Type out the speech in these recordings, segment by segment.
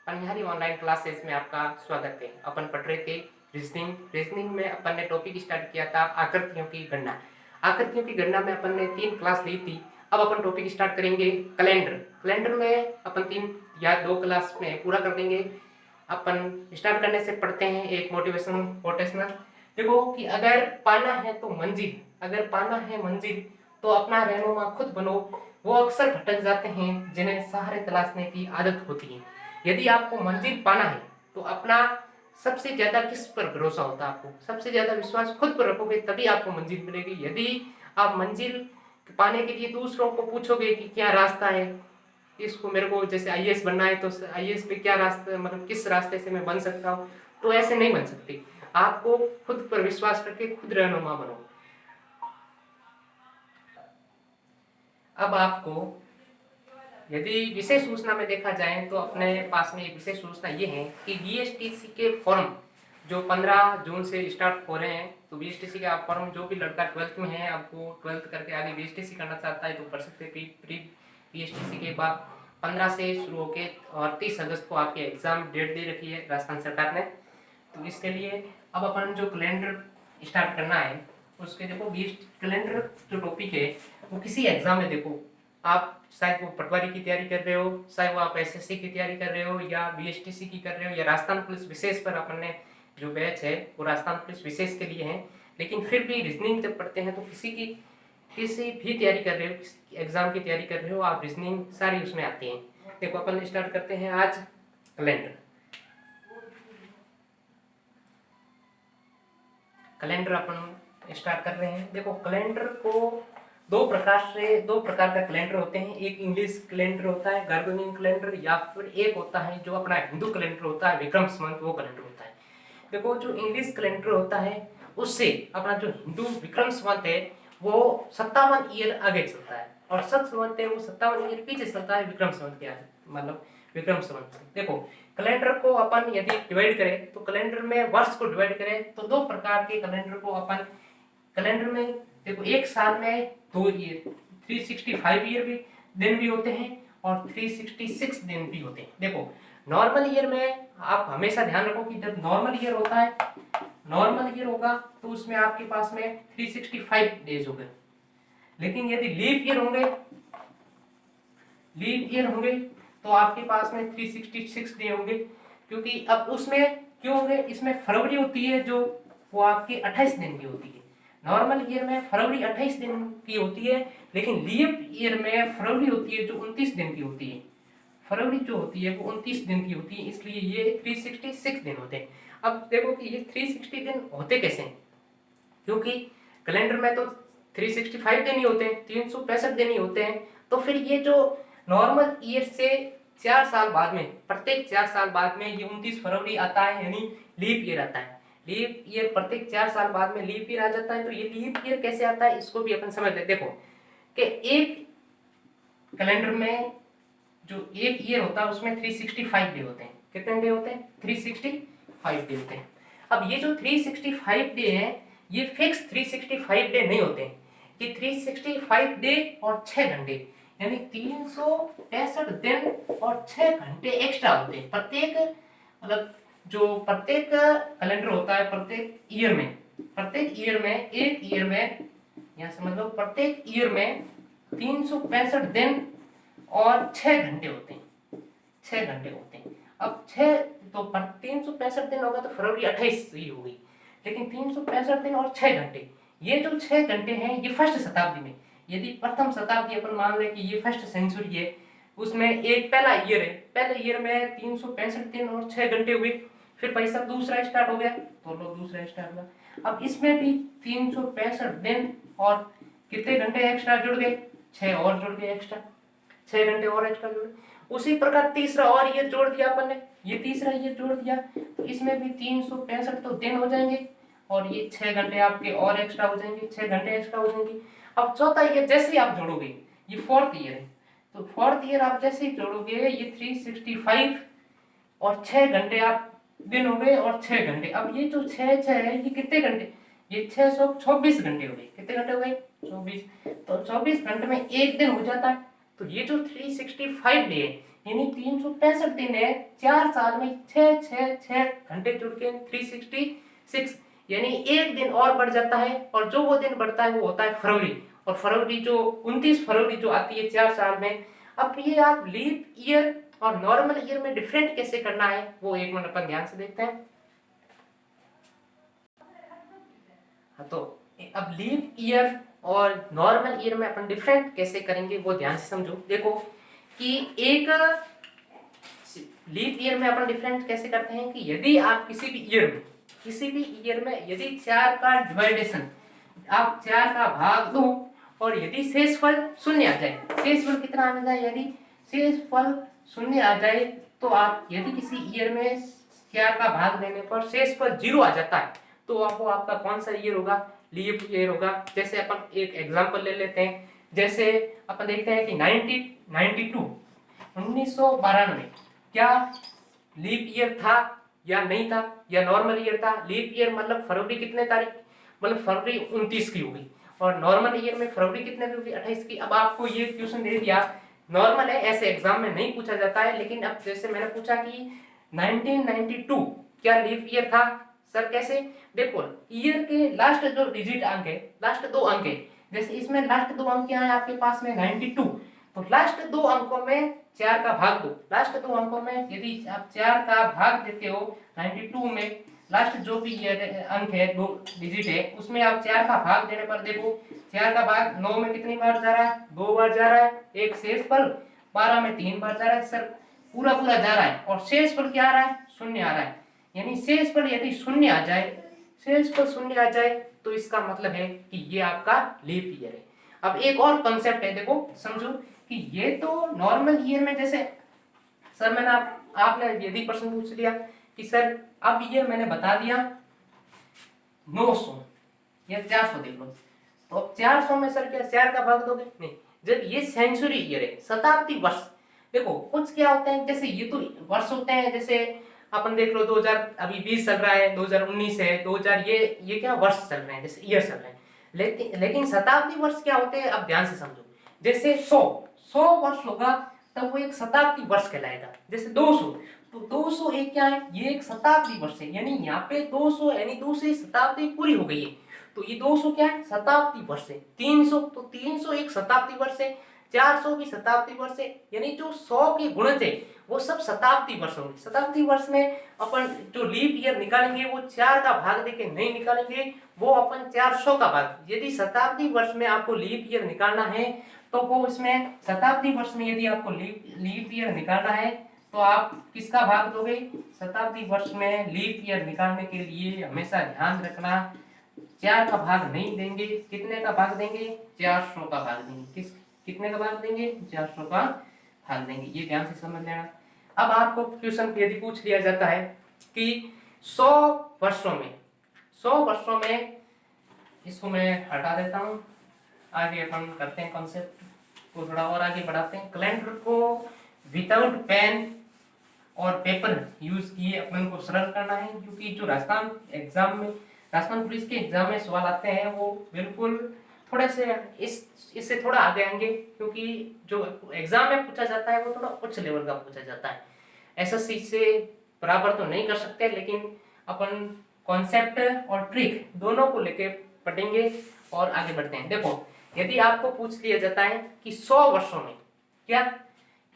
पनिहारी online classes में आपका स्वागत है। अपन पढ़ रहे थे रीजनिंग में अपन ने टॉपिक स्टार्ट किया था आकृतियों की गणना। आकृतियों की गणना में अपन ने 3 क्लास ली थी। अब अपन टॉपिक स्टार्ट करेंगे कैलेंडर। कैलेंडर में अपन 3 या 2 क्लास में पूरा कर देंगे। अपन स्टार्ट करने से पढ़ते हैं एक मोटिवेशनल। देखो कि अगर पाना है तो मंजिल, अगर पाना है मंजिल तो अपना रहनुमा खुद बनो। वो अक्सर भटक जाते हैं जिन्हें सहारे तलाशने की आदत होती है। यदि आपको मंजिल पाना है तो अपना सबसे ज्यादा किस पर भरोसा होता है? आपको सबसे ज्यादा विश्वास खुद पर रखोगे तभी आपको मंजिल मिलेगी। यदि आप मंजिल पाने के लिए दूसरों को पूछोगे कि क्या रास्ता है, इसको मेरे को जैसे आईएएस बनना है तो आईएएस पे क्या रास्ता, मतलब किस रास्ते से मैं बन सकता हूँ, तो ऐसे नहीं बन सकते। आपको खुद पर विश्वास करके खुद रहनुमा बनो। अब आपको यदि विशेष सूचना में देखा जाए तो अपने पास में एक विशेष सूचना ये है कि बीएसटीसी के फॉर्म जो 15 जून से स्टार्ट हो रहे हैं, तो बीएसटीसी का फॉर्म जो भी लड़का 12th में है, आपको 12th करके आगे बीएसटीसी करना चाहता है तो कर सकते हैं। प्री बीएसटीसी के बाद 15 से शुरू होकर और 30 अगस्त को आपके एग्जाम डेट दे रखी है राजस्थान सरकार ने। तो इसके लिए अब अपन जो कैलेंडर स्टार्ट करना है उसके देखो 20 कैलेंडर जो टॉपिक है वो किसी एग्जाम में देखो आप शायद वो पटवारी की तैयारी कर रहे हो, चाहे वो आप एसएससी की तैयारी कर रहे हो या बीएसटीसी की कर रहे हो या राजस्थान पुलिस विशेष पर अपन ने जो बैच है वो राजस्थान पुलिस विशेष के लिए है। लेकिन फिर भी रीजनिंग जब पढ़ते हैं तो किसी भी तैयारी कर रहे हो, किसी एग्जाम की तैयारी कर रहे हो, आप रीजनिंग सारी उसमें आती हैं। देखो अपन स्टार्ट करते हैं आज कैलेंडर। कैलेंडर अपन स्टार्ट कर रहे हैं। देखो कैलेंडर को दो प्रकार का कैलेंडर होते हैं। एक इंग्लिश कैलेंडर होता है ग्रेगोरियन कैलेंडर, या फिर एक होता है जो अपना हिंदू कैलेंडर होता है विक्रम संवत, वो कैलेंडर होता है। देखो जो इंग्लिश कैलेंडर होता है उससे अपना जो हिंदू विक्रम संवत है वो 57 ईयर आगे चलता है, और सत संवत है वो 57 ईयर पीछे चलता है विक्रम संवत के आगे, मतलब विक्रम संवत से। देखो कैलेंडर को अपन यदि डिवाइड करें तो कैलेंडर में वर्ष को डिवाइड करें तो दो प्रकार के कैलेंडर को अपन कैलेंडर में देखो एक साल में 2 ईयर 365 ईयर भी दिन भी होते हैं और 366 दिन भी होते हैं। देखो नॉर्मल ईयर में आप हमेशा ध्यान रखो कि जब नॉर्मल ईयर होता है, नॉर्मल ईयर होगा तो उसमें आपके पास में 365 डेज हो गए। लेकिन यदि लीप ईयर होंगे तो आपके पास में 366 डे होंगे, क्योंकि अब उसमें क्यों होंगे, इसमें फरवरी होती है जो वो आपकी 28 दिन की होती है। नॉर्मल ईयर में फरवरी 28 दिन की होती है, लेकिन लीप ईयर में फरवरी होती है जो 29 दिन की होती है। फरवरी जो होती है वो 29 दिन की होती है, इसलिए ये 366 दिन होते हैं। अब देखो कि ये 360 दिन होते कैसे हैं, क्योंकि कैलेंडर में तो 365 दिन ही होते हैं, 365 दिन ही होते हैं। तो फिर ये जो नॉर्मल ईयर से 4 साल बाद में, प्रत्येक 4 साल बाद में ये 29 फरवरी आता है, यानी लीप ईयर आता है। लीप ईयर प्रत्येक 4 साल बाद में लीप ईयर आ जाता है। तो ये लीप ईयर कैसे आता है इसको भी अपन समझ लेते। देखो कि एक कैलेंडर में जो एक ईयर होता है उसमें 365 डे होते हैं। कितने डे होते हैं? 365 डे होते हैं। अब ये जो 365 डे है ये फिक्स 365 डे नहीं होते हैं, ये 365 डे और 6 घंटे, यानी 365 दिन और 6 घंटे एक्स्ट्रा होते हैं प्रत्येक, मतलब जो प्रत्येक कैलेंडर होता है प्रत्येक ईयर में यहाँ समझ लो प्रत्येक ईयर में 365 दिन और 6 घंटे होते हैं, 6 घंटे होते हैं। अब 6 तो 365 दिन होगा तो फरवरी 28 ही होगी, लेकिन 365 दिन और 6 घंटे, ये जो 6 घंटे हैं ये फर्स्ट शताब्दी में, यदि प्रथम शताब्दी अपन मान लें कि ये फर्स्ट सेंचुरी है, उसमें एक पहला ईयर है, पहले ईयर में 365 दिन और 6 घंटे हुए। फिर भाई साहब दूसरा स्टार्ट हो गया तो लो दूसरा स्टार्ट हुआ। अब इसमें भी 365 दिन और कितने घंटे एक्स्ट्रा जुड़ गए, 6 और जुड़ गए एक्स्ट्रा, 6 घंटे और एक्स्ट्रा जुड़ गए। उसी प्रकार तीसरा और ईयर जोड़ दिया अपन ने, ये तीसरा ईयर जोड़ दिया तो इसमें भी 365 तो दिन हो जाएंगे और ये 6 घंटे आपके और एक्स्ट्रा हो जाएंगे, 6 घंटे एक्स्ट्रा हो जाएंगे। अब चौथा ईयर जैसे ही आप जोड़ोगे, ये फोर्थ ईयर है, तो फोर्थ ईयर आप जैसे ही जोड़ोगे ये 365 और 6 घंटे आप दिन हो गए और 6 घंटे। अब ये जो 6 है ये कितने घंटे, ये 624 घंटे हो गए। कितने घंटे हो गए? 24। तो 24 घंटे में एक दिन हो जाता है। तो ये जो 365 डे है यानी 365 दिन है, 4 साल में 6 घंटे जुड़ के 366, यानी एक दिन और बढ़ जाता है, और जो वो दिन बढ़ता है वो होता है फरवरी। और फरवरी जो 29 फरवरी जो आती है 4 साल में। अब ये आप लीप ईयर और नॉर्मल ईयर में डिफरेंट कैसे करना है वो एक मिनट अपन ध्यान से देखते हैं। तो अब लीप ईयर और नॉर्मल ईयर में अपन डिफरेंट कैसे करेंगे वो ध्यान से समझो। देखो कि एक लीप ईयर में अपन डिफरेंट कैसे करते हैं कि यदि आप किसी भी ईयर में यदि 4 का डिवाइडेशन आप 4 का भाग दो और यदि शेषफल शून्य आ जाए, शेषफल कितना आ जाए, यदि शेषफल शून्य आ जाए तो आप यदि किसी ईयर में 4 का भाग देने पर शेषफल 0 आ जाता है तो वो आपका कौन सा ईयर होगा, लीप ईयर होगा। जैसे अपन एक एग्जांपल ले लेते हैं, जैसे अपन देखते हैं कि 1992 क्या लीप ईयर था या नहीं था, या नॉर्मल ईयर था। लीप ईयर मतलब फरवरी कितने तारीख, मतलब फरवरी 29 की होगी, और नॉर्मल ईयर में फरवरी कितने की होगी, 28 की। अब आपको ये क्वेश्चन दे दिया, नॉर्मल है, ऐसे एग्जाम में नहीं पूछा जाता है, लेकिन अब जैसे मैंने पूछा कि 1992 क्या लीप ईयर था, सर कैसे, देखो ईयर के लास्ट जो डिजिट अंक है, लास्ट 2 अंक है, जैसे इसमें लास्ट 2 अंक क्या है आपके पास में 92, तो लास्ट 2 अंकों में 4 का भाग दो। लास्ट 2 अंकों में यदि आप 4 का भाग देते हो 92 में, लास्ट जो भी अंक है 2 डिजिट है उसमें आप 4 का भाग देने पर देखो 4 का भाग 9 में कितनी बार जा रहा है, 2 बार जा रहा है, एक शेषफल 12 में 3 बार जा रहा है, सर पूरा पूरा जा रहा है, और शेषफल क्या आ रहा है, शून्य आ रहा है। यानी शेषफल यदि शून्य आ जाए, शेषफल शून्य आ जाए तो इसका मतलब है कि ये आपका लीप ईयर है। अब एक और कॉन्सेप्ट है, देखो समझो कि ये तो नॉर्मल ईयर में, जैसे सर मैंने आपने यदि प्रश्न पूछ लिया कि सर अब ईयर मैंने बता दिया 900 या 400 देख लो, तो अब 400 में सर क्या 4 का भाग दोगे, नहीं। जब ये सेंचुरी ईयर है, शताब्दी वर्ष, देखो कुछ क्या होते हैं, जैसे ये तो वर्ष होते हैं, जैसे अपन देख लो 2000 अभी 20 चल रहा है, 2019 है, 2000 ये क्या वर्ष चल रहे हैं, जैसे ईयर चल रहे हैं। लेकिन शताब्दी वर्ष क्या होते हैं, अब ध्यान से समझो। जैसे 100 वर्ष होगा तब वो एक शताब्दी वर्ष कहलाएगा। जैसे 200, तो 200 एक क्या है, ये एक शताब्दी वर्ष है, यानी यहाँ पे 200 यानी दूसरी शताब्दी पूरी हो गई है, तो ये 200 क्या है, शताब्दी वर्ष है। 300, तो 300 एक शताब्दी वर्ष है। 400 भी शताब्दी वर्ष है, यानी जो 100 के गुणज है वो सब शताब्दी वर्ष होंगे। शताब्दी वर्ष में अपन जो लीप ईयर निकालेंगे वो 4 का भाग देके नहीं निकालेंगे, वो अपन 400 का भाग। यदि शताब्दी वर्ष में आपको लीप ईयर निकालना है तो वो इसमें शताब्दी वर्ष में यदि आपको लीप ईयर निकालना है तो आप किसका भाग दोगे, शताब्दी वर्ष में लीप ईयर निकालने के लिए हमेशा ध्यान रखना 4 का भाग नहीं देंगे, कितने का भाग देंगे, 400 का भाग देंगे। कितने का भाग देंगे, 400 का भाग देंगे, ये ध्यान से समझ लेना। अब आपको क्वेश्चन यदि पूछ लिया जाता है कि 100 वर्षों में, इसको मैं हटा देता हूं, आगे अपन करते हैं कॉन्सेप्ट को थोड़ा और आगे बढ़ाते हैं। कैलेंडर को विदाउट पेन और पेपर यूज किए अपन को सरल करना है, क्योंकि जो राजस्थान पुलिस के एग्जाम में सवाल आते हैं वो बिल्कुल थोड़े से इससे थोड़ा आगे आएंगे, क्योंकि जो एग्जाम में पूछा जाता है वो थोड़ा उच्च लेवल का पूछा जाता है। एसएससी से बराबर तो नहीं कर सकते, लेकिन अपन कॉन्सेप्ट और ट्रिक दोनों को लेके पढ़ेंगे और आगे बढ़ते हैं। देखो यदि आपको पूछ लिया जाता है कि 100 वर्षों में क्या,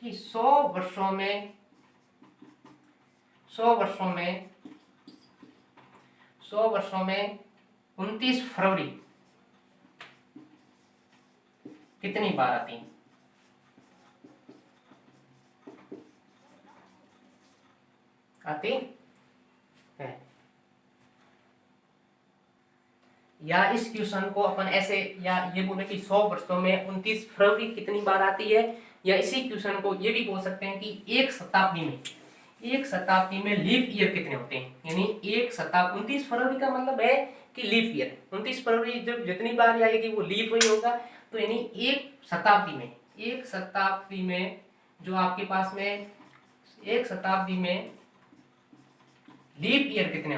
कि 100 वर्षों में 29 फरवरी कितनी बार आती है। या इस क्वेश्चन को अपन ऐसे, या ये बोले कि 100 वर्षों में 29 फरवरी कितनी बार आती है, या इसी क्वेश्चन को ये भी बोल सकते हैं कि एक शताब्दी में लीप ईयर कितने होते हैं। यानी 29 फरवरी का मतलब है कि लीप ईयर 29 फरवरी जब जितनी बार आएगी वो लीप ही होगा। तो यानी एक शताब्दी में जो आपके पास में एक शताब्दी में लीप ईयर कितने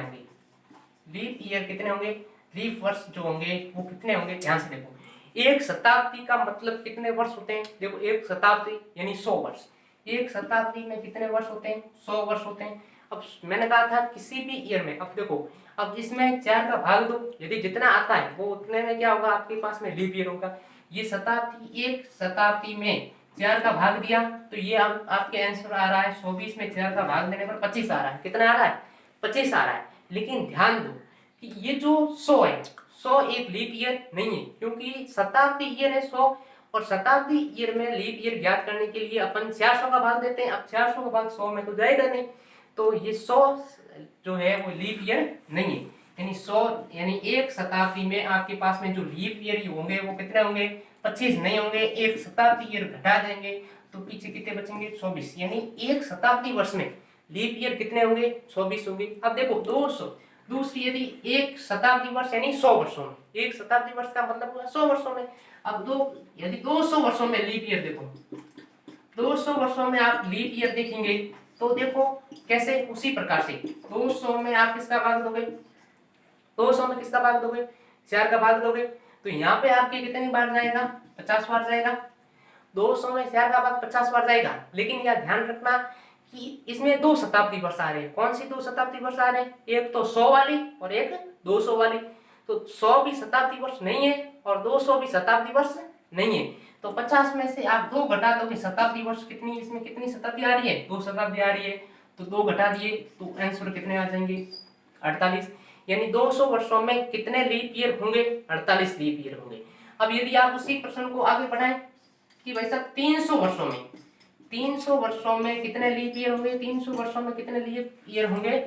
होंगे, लीप वर्ष जो होंगे वो कितने होंगे, ध्यान से देखो। एक शताब्दी का मतलब कितने वर्ष होते हैं, देखो एक शताब्दी यानी 100 वर्ष, एक शताब्दी में कितने वर्ष होते हैं? 100 वर्ष होते हैं। अब मैंने कहा था किसी भी ईयर में, अब देखो, अब इसमें 4 का भाग दो, यदि जितना आता है वो उतने में क्या होगा आपके पास में लीप ईयर होगा। ये शताब्दी, एक शताब्दी में 4 का भाग दिया तो ये आपके आंसर आ रहा है 120 में 4 का भाग देने पर 25 आ रहा है। कितना आ रहा है? 25 आ रहा है। लेकिन ध्यान दो कि ये जो 100 है, 100 एक लीप ईयर नहीं है, क्योंकि शताब्दी ईयर है 100, और शताब्दी ईयर में लीप ईयर ज्ञात करने के लिए अपन 400 का भाग देते हैं। अब 400 का भाग 100 में तो जाएगा नहीं, तो ये 100 जो है वो लीप ईयर नहीं है। यानी 100 यानी एक शताब्दी में आपके पास में जो लीप ईयर होंगे वो कितने होंगे? 25 नहीं होंगे। एक शताब्दी ईयर घटा देंगे तो पीछे कितने बचेंगे? 24। यानी एक शताब्दी वर्ष में लीप ईयर कितने होंगे? 24 होंगे। अब देखो 200, दूसरी यदि एक शताब्दी वर्ष यानी 100 वर्षों में, एक शताब्दी वर्ष का मतलब हुआ 100 वर्षों में। अब यदि 200 वर्षों में लीप ईयर देखो, 200 वर्षों में आप लीप ईयर देखेंगे तो देखो कैसे, उसी प्रकार से 200 में आप किसका भाग दोगे? 200 में किसका भाग दोगे? 4 का भाग दोगे, तो यहाँ पे आपके कितनी बार जाएगा? 50 बार जाएगा। 200 में 4 का भाग 50 बार जाएगा। लेकिन यह ध्यान रखना कि इसमें 2 शताब्दी वर्ष आ रहे हैं। कौन सी 2 शताब्दी वर्ष आ रहे हैं? एक तो 100 वाली और एक 200 वाली। तो 100 भी शताब्दी वर्ष नहीं है और 200 भी शताब्दी वर्ष नहीं है। तो 50 में से आप 2 घटा दोगे, शताब्दी वर्ष कितनी, इसमें कितनी शताब्दी आ रही है? 2 शताब्दी आ रही है, तो 2 घटा दिए तो आंसर कितने आ जाएंगे? 48। यानी 200 वर्षों में कितने लीप ईयर होंगे? 48 लीप ईयर होंगे। अब यदि आप उसी प्रश्न को आगे बढ़ाएं कि भाई साहब 300 वर्षों में, 300 वर्षों में कितने लीप ईयर होंगे? 300 वर्षों में कितने लीप ईयर होंगे?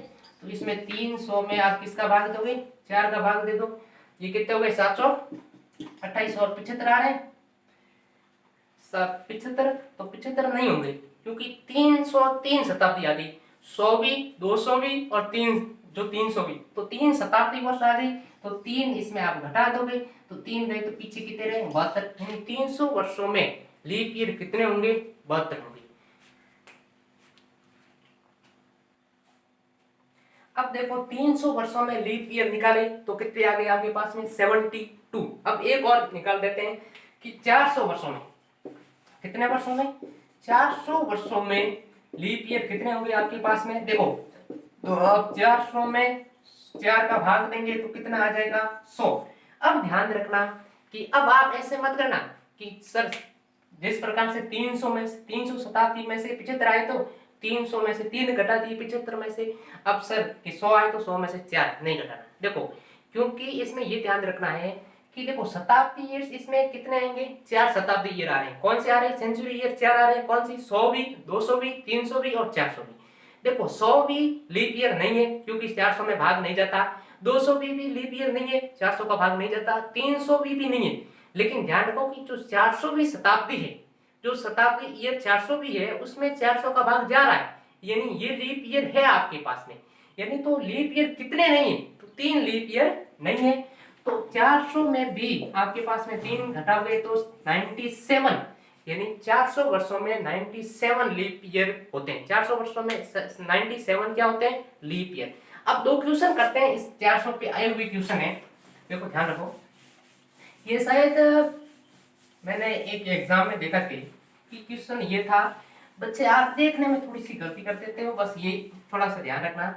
तो इसमें 300 में आप किसका भाग दोगे? 4 का भाग दे दो। ये कितने हो गए? 728 और 75 आ रहे हैं। 75, तो 75 नहीं होंगे क्योंकि 303 शताब्दी आ गई। 100 भी, 200 भी और 300 भी, तो 3 शताब्दी वर्ष आ गई। तो 3 इसमें आप घटा दोगे तो 3 गए तो पीछे कितने रहे? 72। यानी 300 वर्षों में लीप ईयर कितने होंगे? 72 होंगे। अब देखो 300 वर्षों में लीप ईयर निकाले तो कितने आ गए आपके पास में? 72। अब एक और निकाल देते हैं कि 400 वर्षों में, कितने वर्षों में? 400 वर्षों में लीप ईयर कितने होंगे आपके पास में? देखो तो अब 400 में 4 का भाग देंगे तो कितना आ जाएगा? 100। अब ध्यान रखना कि अब आप ऐसे मत करना कि सर जिस प्रकार से 300 में 300 शताब्दी में से 75 आए तो 300 में से 3 घटा दिए 75 में से। अब सर कि 100 आए तो 100 में से 4 नहीं घटाना। देखो क्योंकि इसमें ये ध्यान रखना है कि देखो शताब्दी ईयर इसमें कितने आएंगे? 4 शताब्दी ईयर आ रहे हैं। कौन से आ रहे हैं? सेंचुरी ईयर 4 आ रहे हैं। कौन सी? 100 भी, 200 भी, 300 भी और 400 भी। देखो 100 भी लीप ईयर नहीं है क्योंकि 400 में भाग नहीं जाता। 200 भी लीप ईयर नहीं है, 400 का भाग नहीं जाता। 300 भी नहीं है। लेकिन ध्यान रखो कि जो 400वीं शताब्दी है, जो शताब्दी ईयर 400 भी है उसमें 400 का भाग जा रहा है, यानी ये लीप ईयर है आपके पास में। यानी तो लीप ईयर कितने नहीं है? तो 3 लीप ईयर नहीं है। तो 400 में भी आपके पास में 3 घटाओगे तो 97, यानी 400 वर्षों में 97 लीप ईयर होते हैं। 400 वर्षों में 97 क्या होते हैं? Leap year. अब 2 क्वेश्चन करते हैं, इस 400 पे आए हुए क्वेश्चन है, देखो ध्यान रखो। ये शायद मैंने एक एग्जाम में देखा थी कि क्वेश्चन ये था, बच्चे आप देखने में थोड़ी सी गलती कर देते हो, बस ये थोड़ा सा ध्यान रखना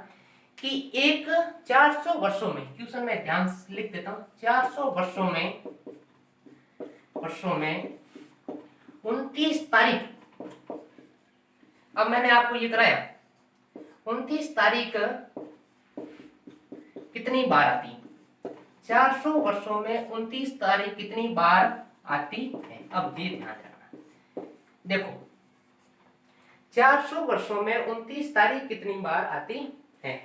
कि एक 400 वर्षों में, क्वेश्चन में ध्यान से लिख देता हूं, 400 वर्षों में 29 तारीख, अब मैंने आपको ये कराया 29 तारीख कितनी बार आती है? 400 वर्षों में 29 तारीख कितनी बार आती है? अब ये ध्यान रखना। देखो 400 वर्षों में 29 तारीख कितनी बार आती है?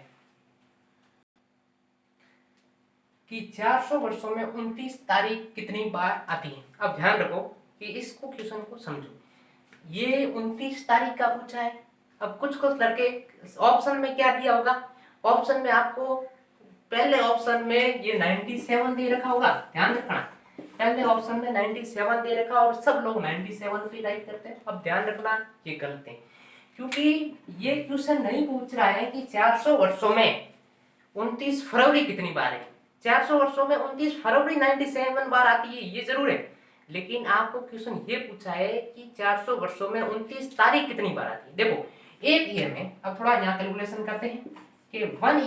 कि 400 वर्षों में 29 तारीख कितनी बार आती है? अब ध्यान रखो कि इसको क्वेश्चन को समझो। ये 29 तारीख का पूछा है। अब कुछ लड़के ऑप्शन में क्या दिया होगा? ऑप्शन में आपको पहले ऑप्शन में ये 97 दे रखा होगा, ध्यान रखना। पहले ऑप्शन में 97 दे रखा और सब लोग 97 पे राइट करते हैं। अब ध्यान रखना ये गलत है, क्योंकि ये क्वेश्चन नहीं पूछ रहा है कि 400 वर्षों में 29 फरवरी कितनी बार है। 400 वर्षों में 29 फरवरी 97 बार आती है, ये जरूर है, लेकिन आपको क्वेश्चन ये पूछा है कि 400 वर्षों में 29 तारीख कितनी बार आती है। देखो एक ईयर में, अब थोड़ा यहाँ कैलकुलेशन करते हैं कि वन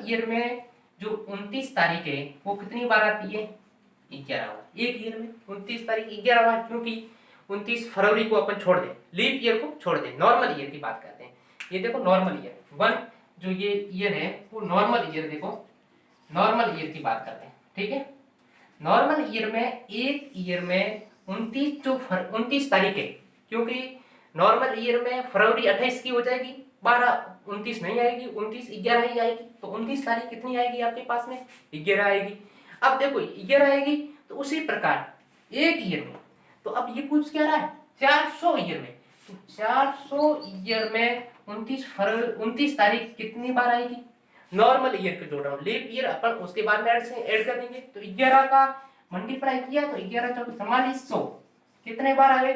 ईयर में जो 29 तारीख है वो कितनी बार आती है, 11 बार। एक ईयर में 29 तारीख 11 बार, क्योंकि 29 फरवरी को अपन छोड़ दें, लीप ईयर को छोड़ दें, नॉर्मल ईयर की बात करते हैं। ये देखो नॉर्मल ईयर वन, जो ये ईयर है वो नॉर्मल ईयर, देखो नॉर्मल ईयर की बात करते हैं, ठीक है। नॉर्मल ईयर में एक ईयर में 29 तारीख है, क्योंकि नॉर्मल ईयर में फरवरी 28 की हो जाएगी, 29 नहीं आएगी, 11 ही आएगी, तो 29 तारीख कितनी आएगी आपके पास में, 11 आएगी। अब देखो 11 आएगी, तो उसी प्रकार एक ईयर में, तो अब ये पूछ क्या रहा है 400 ईयर में, तो 400 ईयर में 29 तारीख कितनी बार आएगी, नॉर्मल ईयर को जोड़ रहा हूँ, लीप ईयर अपन उसके बाद में ऐड कर देंगे, तो 11 का मल्टीप्लाई किया तो 11 चौक 4400, कितने बार आ गए,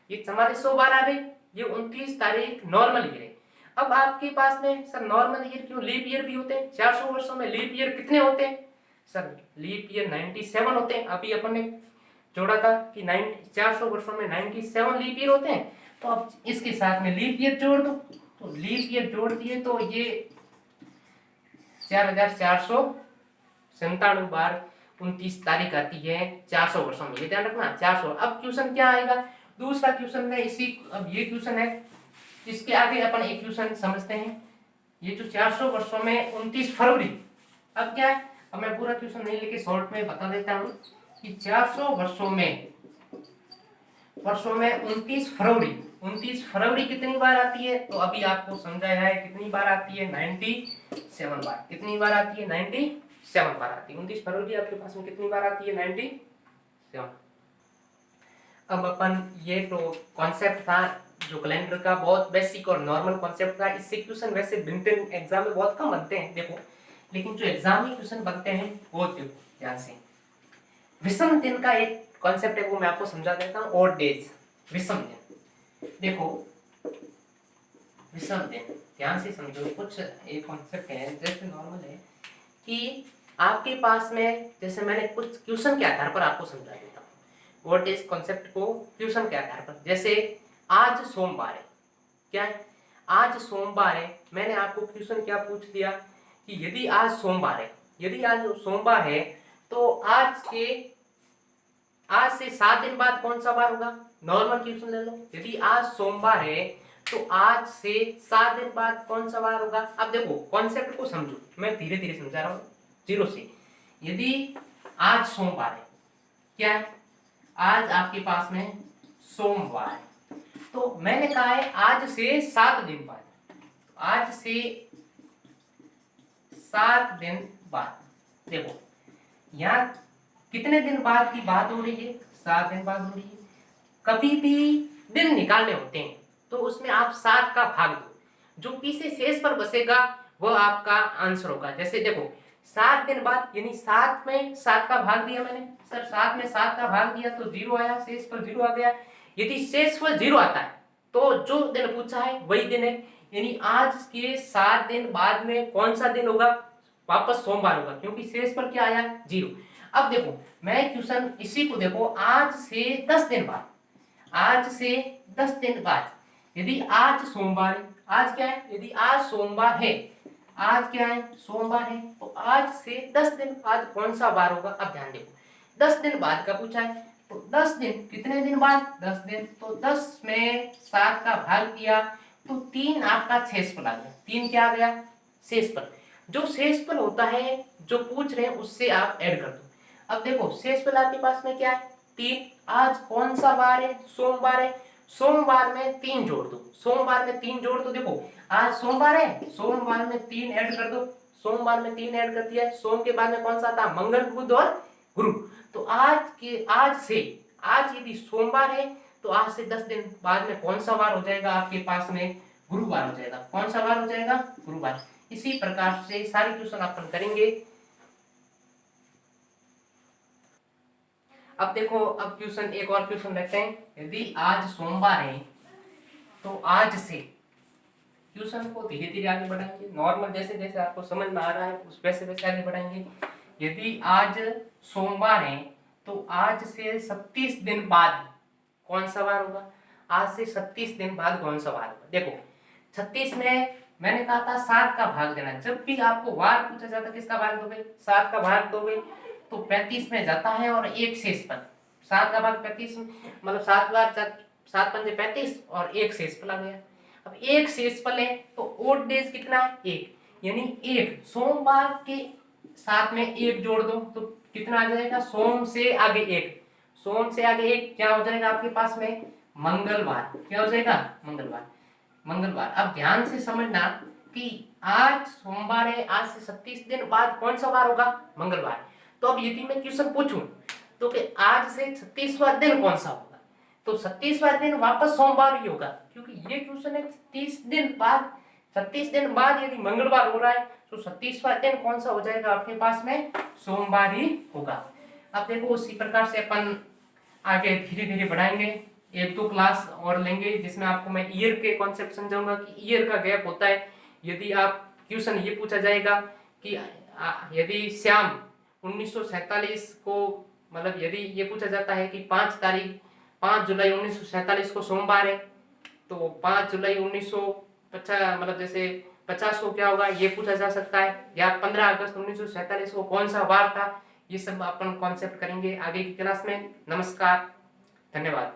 ये 4400 बार आ गई, ये 29 तारीख नॉर्मल ईयर है। अब आपके पास में सर नॉर्मल ईयर क्यों, लीप ईयर भी होते हैं, 400 वर्षों में लीप ईयर कितने होते हैं सर, लीप ईयर 97 होते हैं, अभी अपन ने जोड़ा था कि 400 वर्षों में 97 लीप ईयर होते हैं, तो अब इसके साथ में लीप ईयर जोड़ दो, तो लीप ईयर जोड़ दिए तो ये 4497 बार 29 तारीख आती है 400 वर्षों में, ये ध्यान रखना 400। अब क्वेश्चन क्या आएगा, दूसरा क्वेश्चन में इसी, अब ये क्वेश्चन है, इसके आगे अपन एक क्वेश्चन समझते हैं, ये जो 400 वर्षों में 29 फरवरी, अब क्या है, अब मैं पूरा क्वेश्चन नहीं लेके शॉर्ट में बता देता हूँ कि 400 वर्षों में 29 फरवरी कितनी बार आती है, तो अभी आपको समझाया है कितनी बार आती है, 97 बार, कितनी बार आती है 97 बार आती है, 29 फरवरी आपके पास में कितनी बार आती है 97। अब अपन ये तो कॉन्सेप्ट था जो कैलेंडर का, बहुत बेसिक और नॉर्मल कॉन्सेप्ट था, इससे क्वेश्चन वैसे बनते एग्जाम में बहुत कम बनते हैं देखो, लेकिन जो एग्जाम में क्वेश्चन बनते हैं वो देखो ध्यान से। विषम दिन का एक कॉन्सेप्ट है वो मैं आपको समझा देता हूँ, ऑड डेज, विषम दिन, देखो विषम दिन ध्यान से समझो, कुछ एक कॉन्सेप्ट है जैसे नॉर्मल है कि आपके पास में, जैसे मैंने कुछ क्वेश्चन के आधार पर आपको समझा देता हूँ व्हाट इज कॉन्सेप्ट को, क्वेश्चन के आधार पर, जैसे आज सोमवार है, क्या है आज सोमवार है, मैंने आपको क्वेश्चन क्या पूछ दिया कि यदि आज सोमवार है, यदि आज सोमवार है तो आज से 7 दिन बाद कौन सा बार होगा, नॉर्मल क्वेश्चन ले लो, यदि आज सोमवार है तो आज से 7 दिन बाद कौन सा बार होगा। अब देखो कॉन्सेप्ट को समझो, मैं धीरे धीरे समझा रहा हूँ जीरो से। यदि आज सोमवार है, क्या है आज आपके पास में सोमवार है, तो मैंने कहा है आज से 7 दिन बाद, आज से 7 दिन बाद, देखो यहाँ कितने दिन बाद की बात हो रही है, 7 दिन बाद हो रही है। कभी भी दिन निकालने होते हैं तो उसमें आप 7 का भाग दो, जो पीछे शेष पर बचेगा वह आपका आंसर होगा। जैसे देखो 7 दिन बाद, यानी 7 में 7 का भाग दिया मैंने, सर 7 में 7 का भाग दिया तो 0 आया, शेष पर 0 आ गया। यदि शेष पर 0 आता है तो जो दिन पूछा है वही दिन है, यानी आज के 7 दिन बाद में कौन सा दिन होगा, वापस सोमवार होगा, क्योंकि शेष पर क्या आया 0। अब देखो मैं क्वेश्चन इसी को देखो, आज से 10 दिन बाद, आज से 10 दिन बाद, यदि आज सोमवार है, आज क्या है, यदि आज सोमवार है, आज क्या है सोमवार है, तो आज से 10 दिन बाद कौन सा बार होगा। अब ध्यान देखो 10 दिन बाद का पूछा है, तो 10 दिन कितने दिन बाद, 10 दिन, तो 10 में 7 का भाग दिया तो 3 आपका शेषफल आ गया, 3 क्या आ गया शेषफल, जो शेषफल होता है जो पूछ रहे हैं उससे आप ऐड कर दो। अब देखो शेषफल आपके पास में क्या है 3, आज कौन सा बार है, सोमवार है, सोमवार में 3 जोड़ दो, सोमवार में 3 जोड़ दो, देखो आज सोमवार है, सोमवार में 3 ऐड कर दो, सोमवार में 3 ऐड कर दिया, सोम के बाद में कौन सा था, मंगल बुध और गुरु, तो आज से, आज यदि सोमवार है तो आज से 10 दिन बाद में कौन सा बार हो जाएगा आपके पास में, गुरुवार हो जाएगा, कौन सा बार हो जाएगा, गुरुवार। इसी प्रकार से सारे क्वेश्चन अपन करेंगे। अब देखो, अब क्वेश्चन एक और क्वेश्चन देखते हैं, यदि आज सोमवार है तो आज से, क्वेश्चन को धीरे धीरे आगे बढ़ाएंगे, नॉर्मल जैसे जैसे आपको समझ में आ रहा है उस वैसे वैसे आगे बढ़ाएंगे। यदि आज सोमवार है तो आज से 37 दिन बाद कौन सा वार होगा? आज से 37 दिन बाद कौन सा वार होगा? देखो 36 में मैंने कहा था 7 का भाग देना। जब भी आपको वार पूछा जाता है किसका भाग दोगे? 7 का भाग दोगे तो 35 में जाता है और एक शेषफल। 7 का भाग 35 मतलब 7 बार 7 पंजे 35 और एक शेषफल आ गया। अब एक शेषफल है तो ओड डेज कितना है? एक, यानी एक सोमवार के साथ में एक जोड़ दो तो कितना आ जाएगा? सोम से आगे एक, सोम से आगे एक क्या हो जाएगा आपके पास में? मंगलवार। क्या हो जाएगा? मंगलवार। मंगलवार। अब ध्यान से समझना कि आज सोमवार है, आज से 37 दिन बाद कौन सा वार होगा? मंगलवार। तो अब यदि मैं क्वेश्चन पूछूं तो कि आज से 36वां दिन कौन सा होगा, तो 36वां दिन वापस सोमवार ही होगा, क्योंकि ये क्वेश्चन है 36 दिन बाद यदि मंगलवार हो रहा है तो 36वां दिन कौन सा हो जाएगा आपके पास में? सोमवार ही होगा। अब देखो उसी प्रकार से अपन आगे धीरे धीरे बढ़ाएंगे, एक दो क्लास और लेंगे जिसमें आपको मैं ईयर के कॉन्सेप्ट समझाऊंगा कि ईयर का गैप होता है। यदि आप क्वेश्चन ये पूछा जाएगा कि यदि श्याम 1947 को, मतलब यदि ये पूछा जाता है कि 5 जुलाई 1947 को सोमवार है तो 5 जुलाई 1950 मतलब जैसे 50 को क्या होगा ये पूछा जा सकता है, या 15 अगस्त 1947 को कौन सा वार था, ये सब अपन कॉन्सेप्ट करेंगे आगे की क्लास में। नमस्कार, धन्यवाद।